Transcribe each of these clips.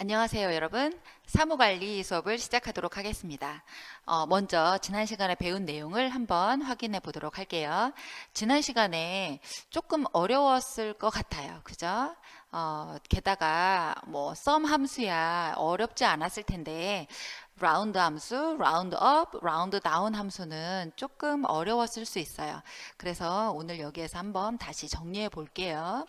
안녕하세요, 여러분. 사무관리 수업을 시작하도록 하겠습니다. 먼저 지난 시간에 배운 내용을 한번 확인해 보도록 할게요. 지난 시간에 조금 어려웠을 것 같아요. 그죠? 게다가 뭐 sum 함수야 어렵지 않았을 텐데 라운드 함수, 라운드 업, 라운드 다운 함수는 조금 어려웠을 수 있어요. 그래서 오늘 여기에서 한번 다시 정리해 볼게요.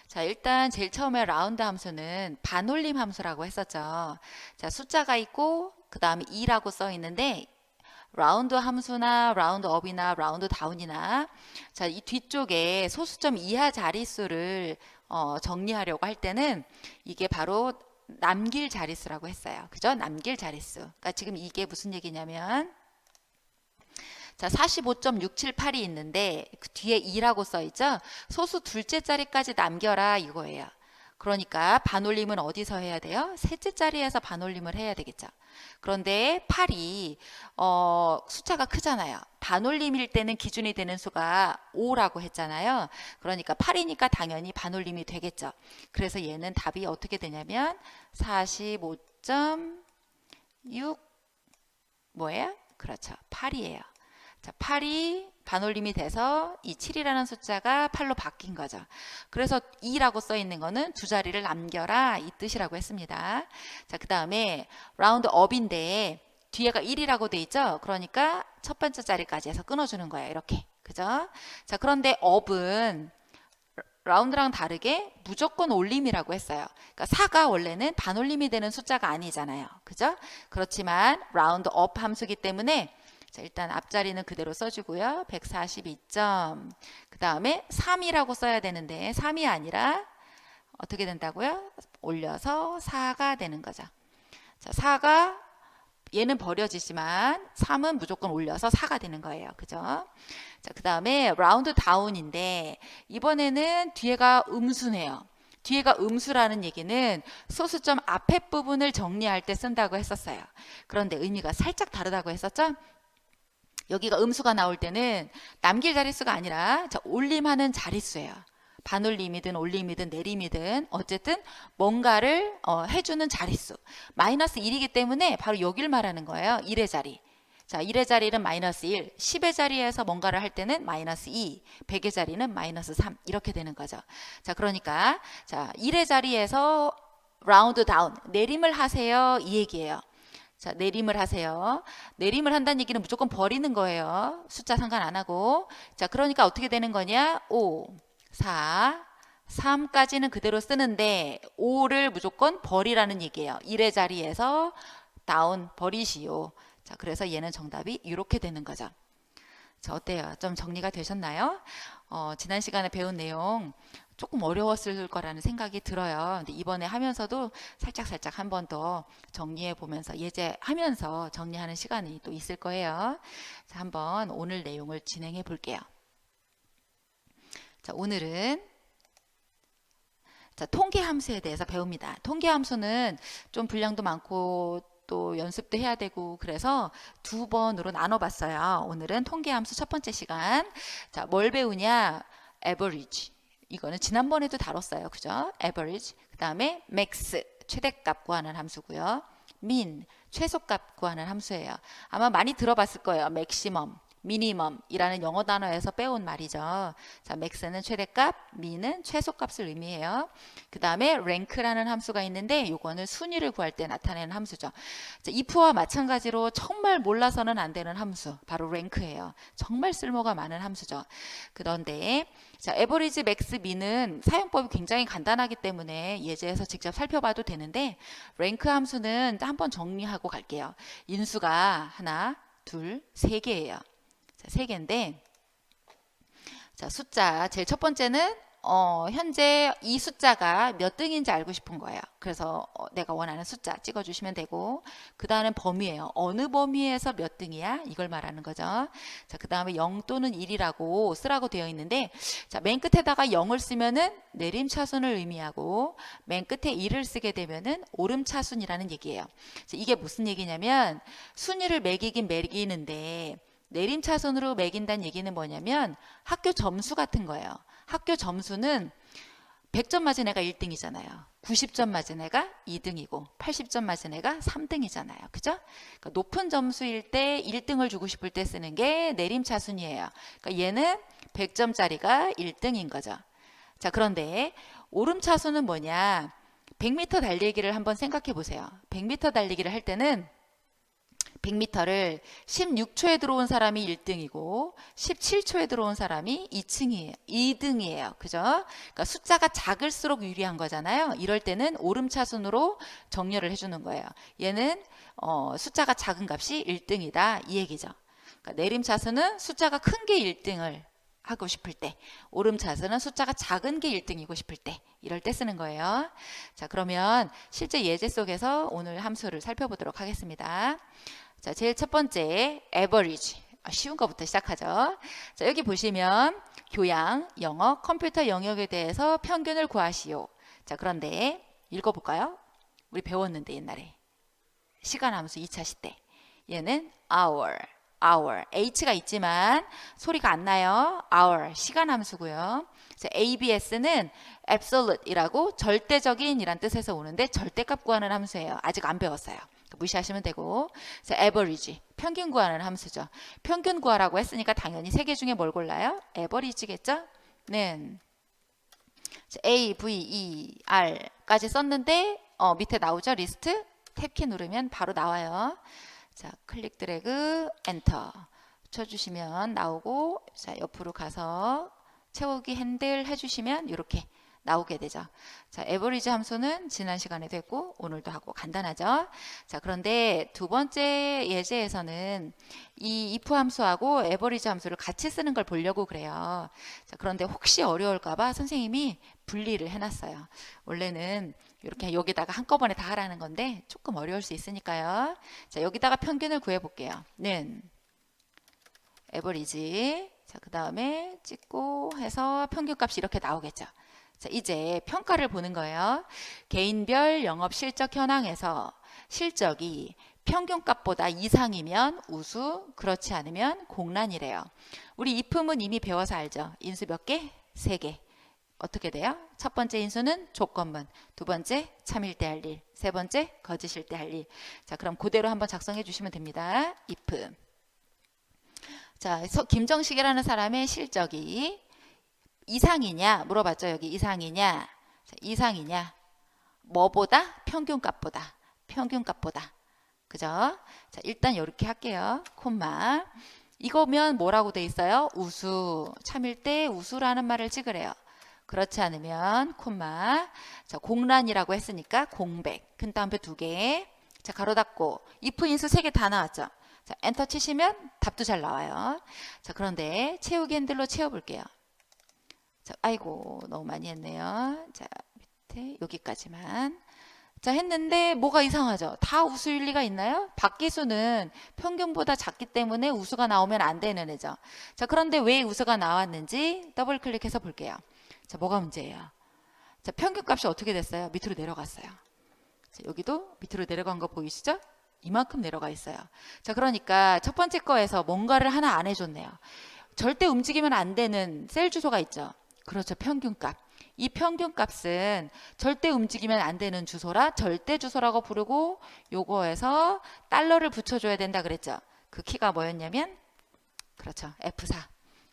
자, 일단 제일 처음에 라운드 함수는 반올림 함수라고 했었죠. 자, 숫자가 있고 그 다음에 2라고 써 있는데 라운드 함수나 라운드 업이나 라운드 다운이나 자, 이 뒤쪽에 소수점 이하 자릿수를 정리하려고 할 때는 이게 바로 남길 자릿수라고 했어요. 그죠? 남길 자릿수. 그러니까 지금 이게 무슨 얘기냐면 자, 45.678이 있는데 그 뒤에 2라고 써 있죠? 소수 둘째 자리까지 남겨라 이거예요. 그러니까 반올림은 어디서 해야 돼요? 셋째 자리에서 반올림을 해야 되겠죠. 그런데 8이 숫자가 크잖아요. 반올림일 때는 기준이 되는 수가 5라고 했잖아요. 그러니까 8이니까 당연히 반올림이 되겠죠. 그래서 얘는 답이 어떻게 되냐면 45.6 뭐예요? 그렇죠. 8이에요. 자, 8이 반올림이 돼서 이 7이라는 숫자가 8로 바뀐 거죠. 그래서 2라고 써 있는 거는 두 자리를 남겨라 이 뜻이라고 했습니다. 자, 그 다음에 라운드 업인데 뒤에가 1이라고 돼 있죠. 그러니까 첫 번째 자리까지 해서 끊어주는 거예요. 이렇게. 그죠? 자, 그런데 업은 라운드랑 다르게 무조건 올림이라고 했어요. 그러니까 4가 원래는 반올림이 되는 숫자가 아니잖아요. 그죠? 그렇지만 라운드 업 함수기 때문에 자, 일단 앞자리는 그대로 써주고요. 142점. 그 다음에 3이라고 써야 되는데 3이 아니라 어떻게 된다고요? 올려서 4가 되는 거죠. 자, 4가 얘는 버려지지만 3은 무조건 올려서 4가 되는 거예요. 그죠? 자, 그 다음에 라운드 다운인데 이번에는 뒤에가 음수네요. 뒤에가 음수라는 얘기는 소수점 앞에 부분을 정리할 때 쓴다고 했었어요. 그런데 의미가 살짝 다르다고 했었죠? 여기가 음수가 나올 때는 남길 자릿수가 아니라 올림하는 자릿수예요. 반올림이든 올림이든 내림이든 어쨌든 뭔가를 해주는 자릿수. 마이너스 1이기 때문에 바로 여길 말하는 거예요. 1의 자리. 자, 1의 자리는 마이너스 1, 10의 자리에서 뭔가를 할 때는 마이너스 2, 100의 자리는 마이너스 3 이렇게 되는 거죠. 자, 그러니까 자, 1의 자리에서 라운드 다운, 내림을 하세요 이 얘기예요. 자, 내림을 하세요. 내림을 한다는 얘기는 무조건 버리는 거예요. 숫자 상관 안 하고. 자, 그러니까 어떻게 되는 거냐? 5, 4, 3까지는 그대로 쓰는데 5를 무조건 버리라는 얘기예요. 1의 자리에서 다운 버리시오. 자, 그래서 얘는 정답이 이렇게 되는 거죠. 자, 어때요? 좀 정리가 되셨나요? 지난 시간에 배운 내용 조금 어려웠을 거라는 생각이 들어요. 근데 이번에 하면서도 살짝 한 번 더 정리해 보면서 예제하면서 정리하는 시간이 또 있을 거예요. 자, 한번 오늘 내용을 진행해 볼게요. 자, 오늘은 자, 통계 함수에 대해서 배웁니다. 통계 함수는 좀 분량도 많고 또 연습도 해야 되고 그래서 두 번으로 나눠봤어요. 오늘은 통계 함수 첫 번째 시간. 자, 뭘 배우냐? average. 이거는 지난번에도 다뤘어요. 그죠? average. 그 다음에 max. 최대값 구하는 함수고요. mean. 최소값 구하는 함수예요. 아마 많이 들어봤을 거예요. maximum. 미니멈이라는 영어 단어에서 빼온 말이죠. 자, max는 최대값, min은 최소값을 의미해요. 그 다음에 rank라는 함수가 있는데 이거는 순위를 구할 때 나타내는 함수죠. 자, if와 마찬가지로 정말 몰라서는 안 되는 함수, 바로 rank예요. 정말 쓸모가 많은 함수죠. 그런데 자, average, max, min은 사용법이 굉장히 간단하기 때문에 예제에서 직접 살펴봐도 되는데 rank 함수는 한번 정리하고 갈게요. 인수가 하나, 둘, 세 개예요. 세 개인데 자, 숫자 제일 첫 번째는 현재 이 숫자가 몇 등인지 알고 싶은 거예요. 그래서 내가 원하는 숫자 찍어주시면 되고 그 다음은 범위예요. 어느 범위에서 몇 등이야? 이걸 말하는 거죠. 자, 그 다음에 0 또는 1이라고 쓰라고 되어 있는데 자, 맨 끝에다가 0을 쓰면은 내림차순을 의미하고 맨 끝에 1을 쓰게 되면은 오름차순이라는 얘기예요. 자, 이게 무슨 얘기냐면 순위를 매기긴 매기는데 내림차순으로 매긴다는 얘기는 뭐냐면 학교 점수 같은 거예요. 학교 점수는 100점 맞은 애가 1등이잖아요. 90점 맞은 애가 2등이고 80점 맞은 애가 3등이잖아요. 그죠? 그러니까 높은 점수일 때 1등을 주고 싶을 때 쓰는 게 내림차순이에요. 그러니까 얘는 100점짜리가 1등인 거죠. 자, 그런데 오름차순은 뭐냐? 100m 달리기를 한번 생각해 보세요. 100m 달리기를 할 때는 100m를 16초에 들어온 사람이 1등이고 17초에 들어온 사람이 2등이에요. 그죠? 그러니까 숫자가 작을수록 유리한 거잖아요. 이럴 때는 오름차순으로 정렬을 해주는 거예요. 얘는 숫자가 작은 값이 1등이다 이 얘기죠. 그러니까 내림차순은 숫자가 큰 게 1등을 하고 싶을 때, 오름차순은 숫자가 작은 게 1등이고 싶을 때, 이럴 때 쓰는 거예요. 자, 그러면 실제 예제 속에서 오늘 함수를 살펴보도록 하겠습니다. 자, 제일 첫 번째 average, 쉬운 거부터 시작하죠. 자, 여기 보시면 교양, 영어, 컴퓨터 영역에 대해서 평균을 구하시오. 자, 그런데 읽어볼까요? 우리 배웠는데 옛날에 시간 함수 2차 시대. 얘는 hour, H가 있지만 소리가 안 나요. hour, 시간 함수고요. ABS는 absolute이라고 절대적인 이란 뜻에서 오는데 절대값 구하는 함수예요. 아직 안 배웠어요. 무시하시면 되고. average, 평균 구하는 함수죠. 평균 구하라고 했으니까 당연히 세 개 중에 뭘 골라요? average겠죠? 는 A, V, E, R까지 썼는데 밑에 나오죠? 리스트. 탭키 누르면 바로 나와요. 자, 클릭 드래그 엔터 쳐주시면 나오고, 자, 옆으로 가서 채우기 핸들 해주시면 이렇게 나오게 되죠. 자, 에버리지 함수는 지난 시간에도 했고 오늘도 하고 간단하죠. 자, 그런데 두 번째 예제에서는 이 if 함수하고 에버리지 함수를 같이 쓰는 걸 보려고 그래요. 자, 그런데 혹시 어려울까봐 선생님이 분리를 해놨어요. 원래는 이렇게 여기다가 한꺼번에 다 하라는 건데 조금 어려울 수 있으니까요. 자, 여기다가 평균을 구해볼게요. 는 에버리지. 자, 그 다음에 찍고 해서 평균값이 이렇게 나오겠죠. 자, 이제 평가를 보는 거예요. 개인별 영업 실적 현황에서 실적이 평균값보다 이상이면 우수, 그렇지 않으면 공란이래요. 우리 if문 이미 배워서 알죠? 인수 몇 개? 3개. 어떻게 돼요? 첫 번째 인수는 조건문, 두 번째 참일 때 할 일, 세 번째 거짓일 때 할 일. 자, 그럼 그대로 한번 작성해 주시면 됩니다. if. 자, 김정식이라는 사람의 실적이 이상이냐 물어봤죠. 여기 이상이냐. 자, 이상이냐. 뭐보다? 평균값보다. 평균값보다. 그죠? 자, 일단 이렇게 할게요. 콤마. 이거면 뭐라고 돼 있어요? 우수. 참일 때 우수라는 말을 찍으래요. 그렇지 않으면 콤마. 자, 공란이라고 했으니까 공백. 근 다음에 2개. 자, 가로 닫고 if 인수 3개 다 나왔죠. 자, 엔터 치시면 답도 잘 나와요. 자, 그런데 채우기 핸들로 채워볼게요. 자, 아이고 너무 많이 했네요. 자, 밑에 여기까지만. 자, 했는데 뭐가 이상하죠? 다 우수일 리가 있나요? 박기수는 평균보다 작기 때문에 우수가 나오면 안 되는 애죠. 자, 그런데 왜 우수가 나왔는지 더블 클릭해서 볼게요. 자, 뭐가 문제예요? 자, 평균값이 어떻게 됐어요? 밑으로 내려갔어요. 자, 여기도 밑으로 내려간 거 보이시죠? 이만큼 내려가 있어요. 자, 그러니까 첫 번째 거에서 뭔가를 하나 안 해줬네요. 절대 움직이면 안 되는 셀 주소가 있죠. 그렇죠. 평균값. 이 평균값은 절대 움직이면 안 되는 주소라 절대 주소라고 부르고 요거에서 달러를 붙여줘야 된다 그랬죠. 그 키가 뭐였냐면 그렇죠. F4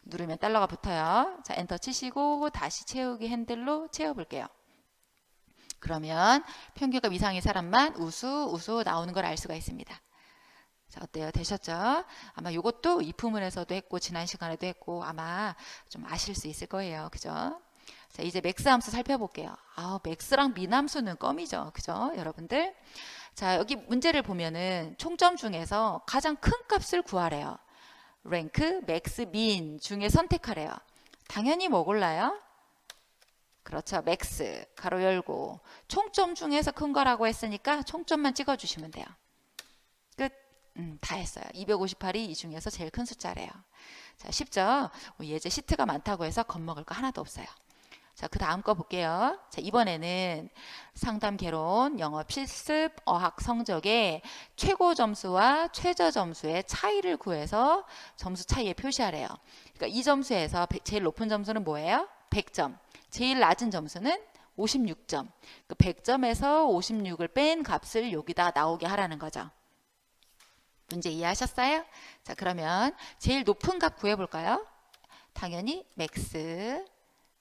누르면 달러가 붙어요. 자, 엔터 치시고 다시 채우기 핸들로 채워볼게요. 그러면 평균값 이상의 사람만 우수 나오는 걸 알 수가 있습니다. 자, 어때요? 되셨죠? 아마 이것도 if문에서도 했고 지난 시간에도 했고 아마 좀 아실 수 있을 거예요. 그죠? 자, 이제 맥스 함수 살펴볼게요. 맥스랑 민 함수는 껌이죠. 그죠? 여러분들. 자, 여기 문제를 보면은 총점 중에서 가장 큰 값을 구하래요. 랭크, 맥스, 민 중에 선택하래요. 당연히 뭐 골라요? 그렇죠. 맥스, 가로 열고. 총점 중에서 큰 거라고 했으니까 총점만 찍어주시면 돼요. 끝. 다 했어요. 258이 이 중에서 제일 큰 숫자래요. 자, 쉽죠? 예제 시트가 많다고 해서 겁먹을 거 하나도 없어요. 자, 그 다음 거 볼게요. 자, 이번에는 상담 개론, 영업 실습, 어학 성적의 최고 점수와 최저 점수의 차이를 구해서 점수 차이에 표시하래요. 그러니까 이 점수에서 제일 높은 점수는 뭐예요? 100점. 제일 낮은 점수는 56점. 그 100점에서 56을 뺀 값을 여기다 나오게 하라는 거죠. 문제 이해하셨어요? 자, 그러면 제일 높은 값 구해볼까요? 당연히 맥스.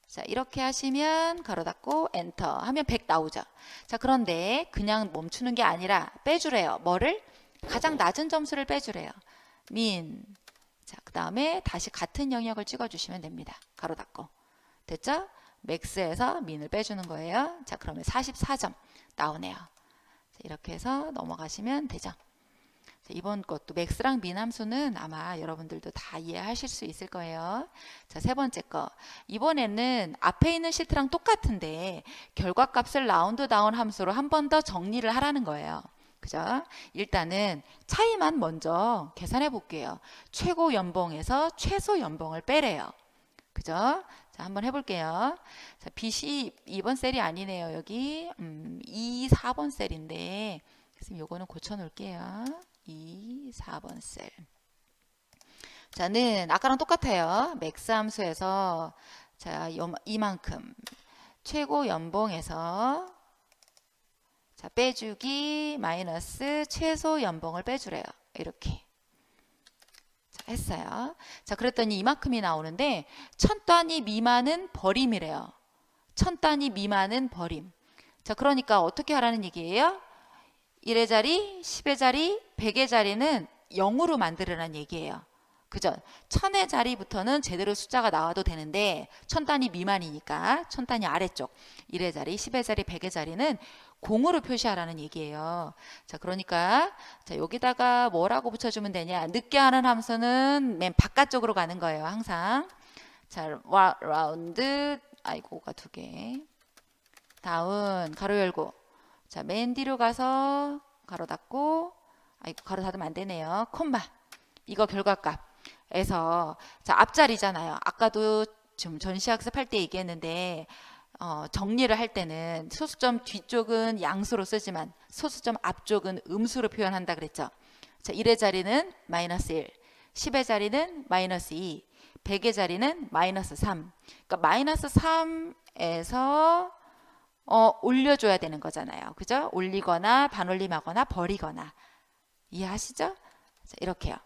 자, 이렇게 하시면 가로 닫고 엔터 하면 100 나오죠. 자, 그런데 그냥 멈추는 게 아니라 빼주래요. 뭐를? 가장 낮은 점수를 빼주래요. 민. 자, 그 다음에 다시 같은 영역을 찍어주시면 됩니다. 가로 닫고. 됐죠? 맥스에서 민을 빼주는 거예요. 자, 그러면 44점 나오네요. 자, 이렇게 해서 넘어가시면 되죠. 자, 이번 것도 맥스랑 민 함수는 아마 여러분들도 다 이해하실 수 있을 거예요. 자, 세 번째 거. 이번에는 앞에 있는 시트랑 똑같은데 결과값을 라운드 다운 함수로 한 번 더 정리를 하라는 거예요. 그죠? 일단은 차이만 먼저 계산해 볼게요. 최고 연봉에서 최소 연봉을 빼래요. 그죠? 자, 한번 해볼게요. 자, BC 2번 셀이 아니네요. 여기 2, 4번 셀인데 그래서 요거는 고쳐 놓을게요. 2, 4번 셀. 자는 아까랑 똑같아요. 맥스 함수에서 자, 이만큼 최고 연봉에서 자, 빼주기 마이너스 최소 연봉을 빼주래요. 이렇게. 자, 했어요. 자, 그랬더니 이만큼이 나오는데 1000단위 미만은 버림이래요. 1000단위 미만은 버림. 자, 그러니까 어떻게 하라는 얘기예요? 1의 자리, 10의 자리, 100의 자리는 0으로 만들으라는 얘기예요. 그죠? 1000의 자리부터는 제대로 숫자가 나와도 되는데 1000단위 미만이니까 1000단위 아래쪽 1의 자리, 10의 자리, 100의 자리는 0으로 표시하라는 얘기예요. 자, 그러니까 자, 여기다가 뭐라고 붙여주면 되냐? 늦게 하는 함수는 맨 바깥쪽으로 가는 거예요. 항상. 자, 라운드 아이고가 2개. 다운 가로 열고 자, 맨 뒤로 가서 가로 닫고 아이고 가로 닫으면 안 되네요. 콤마. 이거 결과값에서 자, 앞자리잖아요. 아까도 좀 전시학습 할 때 얘기했는데 정리를 할 때는 소수점 뒤쪽은 양수로 쓰지만 소수점 앞쪽은 음수로 표현한다 그랬죠. 자, 1의 자리는 마이너스 1, 10의 자리는 마이너스 2, 100의 자리는 마이너스 3. 그러니까 마이너스 3에서 올려줘야 되는 거잖아요. 그죠? 올리거나 반올림하거나 버리거나. 이해하시죠? 자, 이렇게요.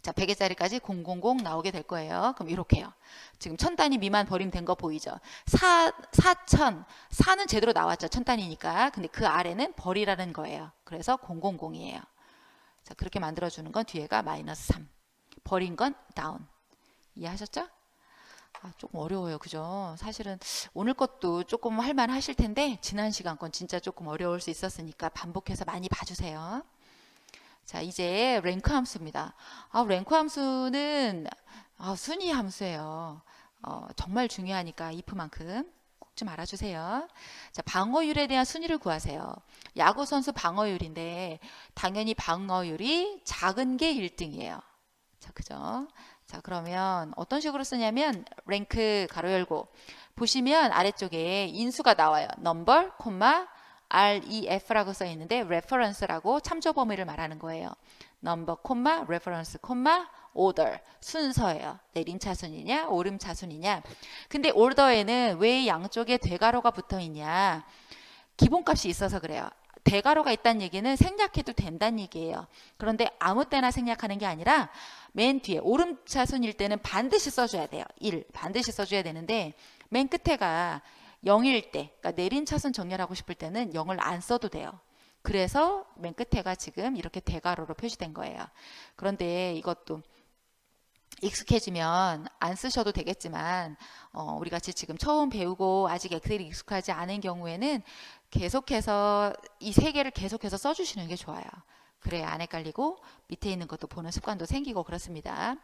자, 100의 자리까지 000 나오게 될 거예요. 그럼 이렇게요. 지금 1000단위 미만 버림된 거 보이죠? 4000, 4는 제대로 나왔죠. 1000단위니까. 근데 그 아래는 버리라는 거예요. 그래서 000이에요. 자, 그렇게 만들어주는 건 뒤에가 마이너스 3. 버린 건 다운. 이해하셨죠? 조금 어려워요. 그죠? 사실은 오늘 것도 조금 할만 하실 텐데 지난 시간 건 진짜 조금 어려울 수 있었으니까 반복해서 많이 봐주세요. 자, 이제 랭크 함수입니다. 랭크 함수는 순위 함수예요. 정말 중요하니까 if만큼 꼭 좀 알아주세요. 자, 방어율에 대한 순위를 구하세요. 야구 선수 방어율인데 당연히 방어율이 작은 게 1등이에요. 자, 그죠? 자, 그러면 어떤 식으로 쓰냐면 랭크 가로 열고 보시면 아래쪽에 인수가 나와요. number, REF라고 써 있는데 reference라고 참조 범위를 말하는 거예요. number, reference, order 순서예요. 내림차순이냐 오름차순이냐. 근데 order에는 왜 양쪽에 대가로가 붙어 있냐. 기본값이 있어서 그래요. 대가로가 있다는 얘기는 생략해도 된다는 얘기예요. 그런데 아무 때나 생략하는 게 아니라 맨 뒤에 오름차순일 때는 반드시 써줘야 돼요. 1 반드시 써줘야 되는데 맨 끝에가 0일 때, 그러니까 내린 차순 정렬하고 싶을 때는 0을 안 써도 돼요. 그래서 맨 끝에가 지금 이렇게 대가로로 표시된 거예요. 그런데 이것도 익숙해지면 안 쓰셔도 되겠지만 우리 같이 지금 처음 배우고 아직 엑셀이 익숙하지 않은 경우에는 계속해서 이 세 개를 계속해서 써주시는 게 좋아요. 그래야 안 헷갈리고 밑에 있는 것도 보는 습관도 생기고 그렇습니다.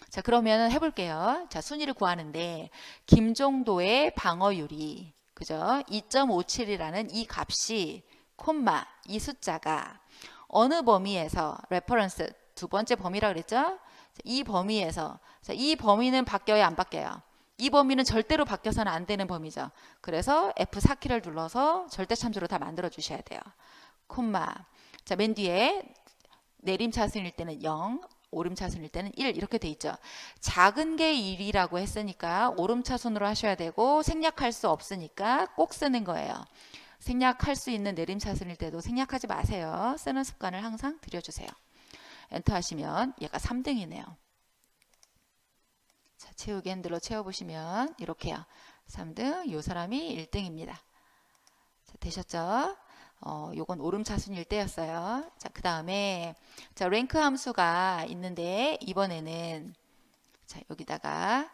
자, 그러면 해볼게요. 자, 순위를 구하는데 김종도의 방어율이 그죠? 2.57이라는 이 값이 콤마 이 숫자가 어느 범위에서 레퍼런스 두 번째 범위라 그랬죠? 이 범위에서 자, 이 범위는 바뀌어야 안 바뀌어요? 이 범위는 절대로 바뀌어서는 안 되는 범위죠. 그래서 F4키를 눌러서 절대 참조로 다 만들어 주셔야 돼요. 콤마 자, 맨 뒤에 내림차순일 때는 0, 오름차순일 때는 1 이렇게 돼 있죠. 작은 게 1이라고 했으니까 오름차순으로 하셔야 되고 생략할 수 없으니까 꼭 쓰는 거예요. 생략할 수 있는 내림차순일 때도 생략하지 마세요. 쓰는 습관을 항상 들여주세요. 엔터 하시면 얘가 3등이네요. 자, 채우기 핸들로 채워보시면 이렇게요. 3등, 요 사람이 1등입니다. 자, 되셨죠? 요건 오름차순일 때였어요. 자, 그 다음에 자, 랭크 함수가 있는데 이번에는 자, 여기다가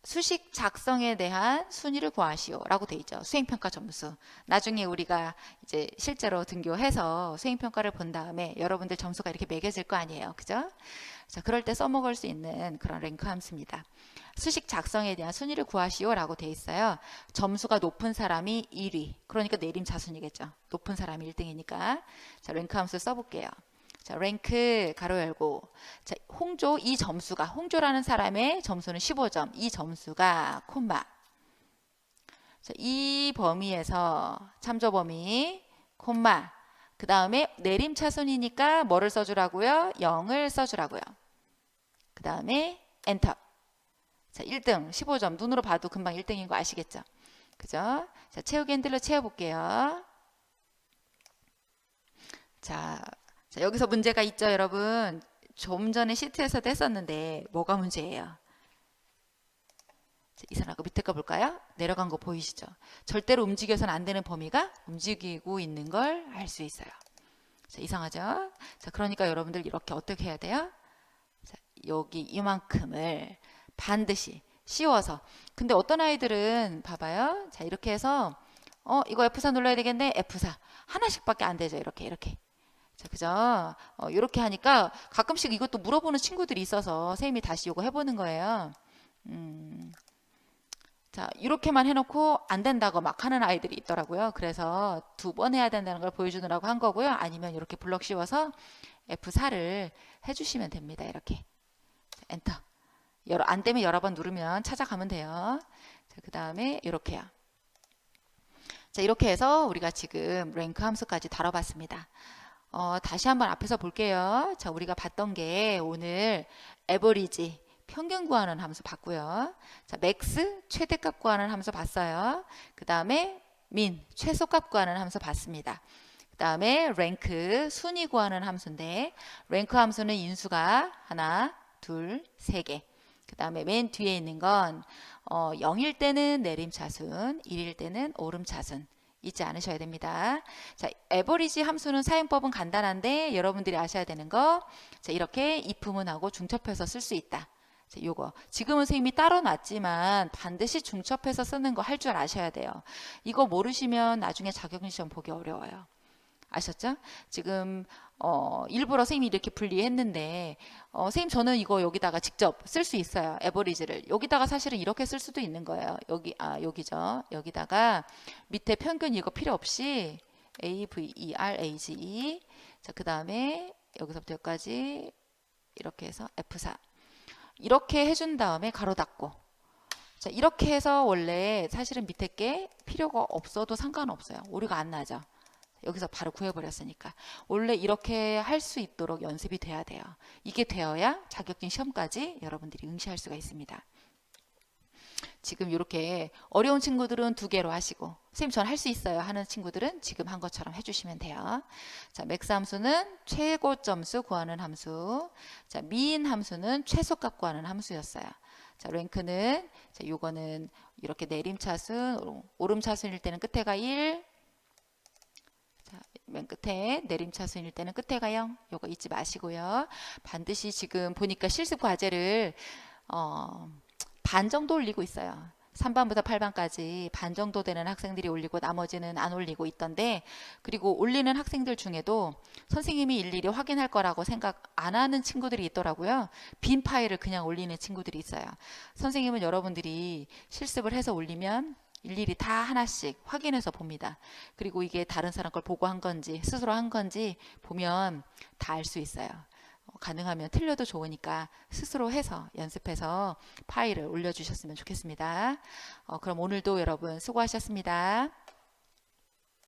수식 작성에 대한 순위를 구하시오 라고 돼 있죠. 수행평가 점수. 나중에 우리가 이제 실제로 등교해서 수행평가를 본 다음에 여러분들 점수가 이렇게 매겨질 거 아니에요. 그죠? 자, 그럴 때 써먹을 수 있는 그런 랭크 함수입니다. 수식 작성에 대한 순위를 구하시오 라고 돼 있어요. 점수가 높은 사람이 1위. 그러니까 내림차순이겠죠. 높은 사람이 1등이니까. 자, 랭크 함수 써볼게요. 자, 랭크 가로 열고 자, 홍조 이 점수가 홍조라는 사람의 점수는 15점. 이 점수가 콤마. 자, 이 범위에서 참조 범위 콤마. 그 다음에 내림차순이니까 뭐를 써주라고요? 0을 써주라고요. 그 다음에 엔터. 자, 1등 15점. 눈으로 봐도 금방 1등인 거 아시겠죠? 그죠? 자, 채우기 핸들로 채워볼게요. 자, 여기서 문제가 있죠, 여러분. 좀 전에 시트에서도 했었는데 뭐가 문제예요? 자, 이상하고 밑에 거 볼까요? 내려간 거 보이시죠? 절대로 움직여서는 안 되는 범위가 움직이고 있는 걸 알 수 있어요. 자, 이상하죠? 자, 그러니까 여러분들 이렇게 어떻게 해야 돼요? 자, 여기 이만큼을 반드시 씌워서. 근데 어떤 아이들은 봐봐요. 자, 이렇게 해서 이거 F4 눌러야 되겠네. F4 하나씩밖에 안 되죠. 이렇게. 자, 그죠? 이렇게 하니까 가끔씩 이것도 물어보는 친구들이 있어서 선생님이 다시 이거 해보는 거예요. 자, 이렇게만 해놓고 안 된다고 막 하는 아이들이 있더라고요. 그래서 2번 해야 된다는 걸 보여주느라고 한 거고요. 아니면 이렇게 블럭 씌워서 F4를 해주시면 됩니다. 이렇게. 자, 엔터. 안 되면 여러 번 누르면 찾아가면 돼요. 자, 그 다음에 이렇게요. 자, 이렇게 해서 우리가 지금 랭크 함수까지 다뤄봤습니다. 다시 한번 앞에서 볼게요. 자, 우리가 봤던 게 오늘 에버리지 평균 구하는 함수 봤고요. 자, 맥스 최대값 구하는 함수 봤어요. 그 다음에 민 최소값 구하는 함수 봤습니다. 그 다음에 랭크 순위 구하는 함수인데 랭크 함수는 인수가 하나, 둘, 세 개. 그 다음에 맨 뒤에 있는 건 0일 때는 내림차순, 1일 때는 오름차순. 잊지 않으셔야 됩니다. 자, 에버리지 함수는 사용법은 간단한데 여러분들이 아셔야 되는 거, 자, 이렇게 if문하고 중첩해서 쓸 수 있다. 자, 요거 지금은 선생님이 따로 놨지만 반드시 중첩해서 쓰는 거 할 줄 아셔야 돼요. 이거 모르시면 나중에 자격시험 보기 어려워요. 아셨죠? 지금 일부러 선생님이 이렇게 분리했는데 선생님 저는 이거 여기다가 직접 쓸 수 있어요. 에버리지를 여기다가 사실은 이렇게 쓸 수도 있는 거예요. 여기죠. 여기다가 밑에 평균 이거 필요 없이 average 자, 그 다음에 여기서부터 여기까지 이렇게 해서 F4 이렇게 해준 다음에 가로 닫고 자, 이렇게 해서 원래 사실은 밑에 게 필요가 없어도 상관없어요. 오류가 안 나죠. 여기서 바로 구해버렸으니까 원래 이렇게 할 수 있도록 연습이 돼야 돼요. 이게 되어야 자격증 시험까지 여러분들이 응시할 수가 있습니다. 지금 이렇게 어려운 친구들은 2개로 하시고 선생님 전 할 수 있어요 하는 친구들은 지금 한 것처럼 해주시면 돼요. 자, 맥스 함수는 최고 점수 구하는 함수, 자, 민 함수는 최소값 구하는 함수였어요. 자, 랭크는 자, 요거는 이렇게 내림차순, 오름차순일 때는 끝에가 1, 맨 끝에 내림차순일 때는 끝에가 0. 요거 잊지 마시고요. 반드시 지금 보니까 실습 과제를 반 정도 올리고 있어요. 3반부터 8반까지 반 정도 되는 학생들이 올리고 나머지는 안 올리고 있던데 그리고 올리는 학생들 중에도 선생님이 일일이 확인할 거라고 생각 안 하는 친구들이 있더라고요. 빈 파일을 그냥 올리는 친구들이 있어요. 선생님은 여러분들이 실습을 해서 올리면 일일이 다 하나씩 확인해서 봅니다. 그리고 이게 다른 사람 걸 보고 한 건지 스스로 한 건지 보면 다 알 수 있어요. 가능하면 틀려도 좋으니까 스스로 해서 연습해서 파일을 올려주셨으면 좋겠습니다. 그럼 오늘도 여러분 수고하셨습니다.